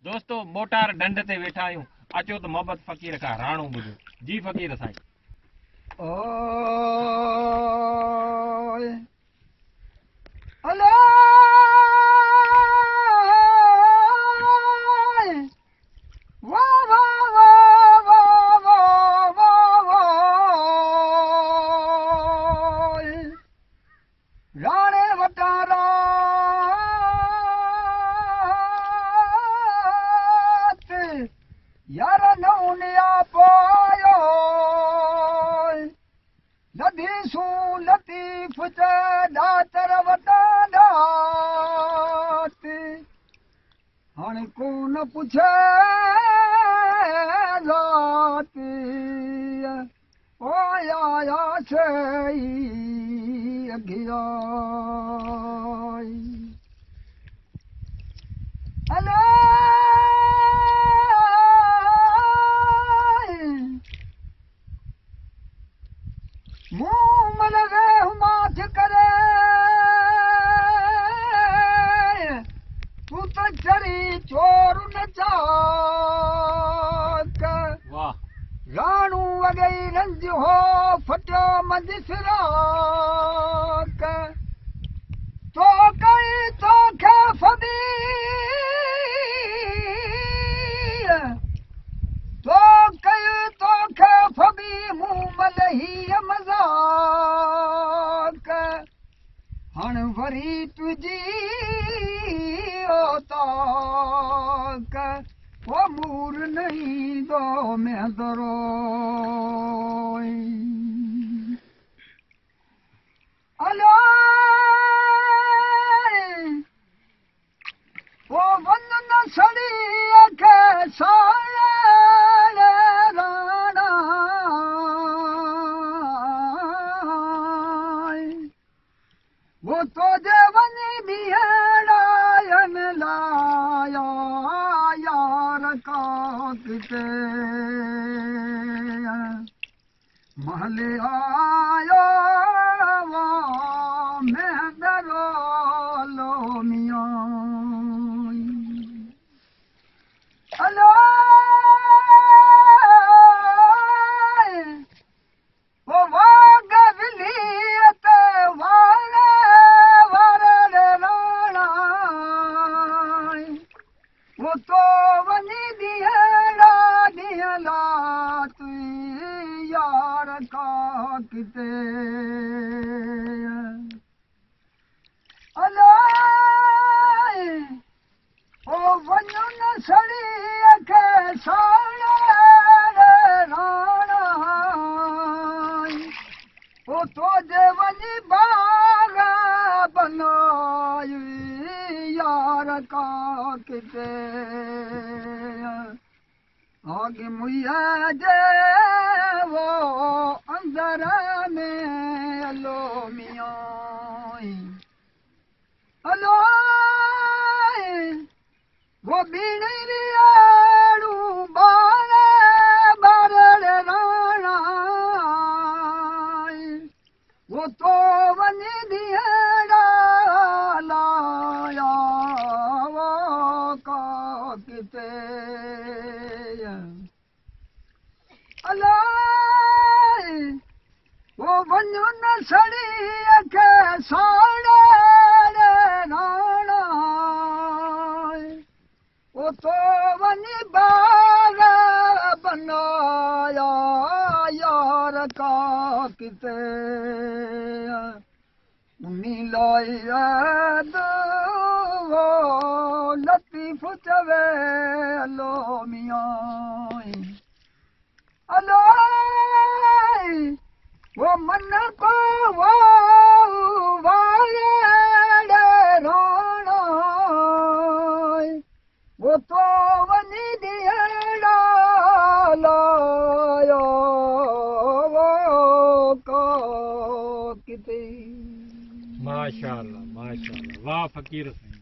दोस्तों मोटार डंड ते वेठा आहियूं अचो त मोहब्बत फ़कीर खां राणो ॿुधो जी फ़कीर साईं ओए अला वाह वाह वाह वाह वाह वाह राणे वटारा यार नौनिया पायो नदी सू लतीफ दातर वटाडात हाणे कोन पुछे जाती ओ आया सही अगिया अला मुँह मन गए माथ करे तू तो चढ़ी चोर न चाक राणू वगई रंज हो फटियो मंदिसराक तो कई तो खे फदी तो कई तो खे फदी मुँह मल ही मजाक हण वरी तुझी ओताक वो मूर नहीं दो में दरो अलो वो वन न सड़ी के साया वो तो देवनी बिहड़ायन लाया यार का किते महले आयो वो मैं डरो लो मियां अलो वो वाग विलियत वाले वो तो वनी दिहला दिहला तू यार का किते अला ओ वनु न सड़ी के साले राणा वो तो जे वनी बाग बनाई यार का किते आगे मुया जे वो अंदर में अलो मियाँ अलो वो बीड़ी रियाड़ू बाले बारे राणा वो तो वनी दिहड़ा लाया वो का किते अला वो वनु न सड़ी के साड़े राणा वो तो वनी बाग बनाया यार का किते उन्नी लायद वो लतीफ चवे अलो मियां अलो वो मन को वो वाले राणा वो तो वनी दिहड़ा लायो वो को किते माशाअल्लाह वाह फ़कीर साईं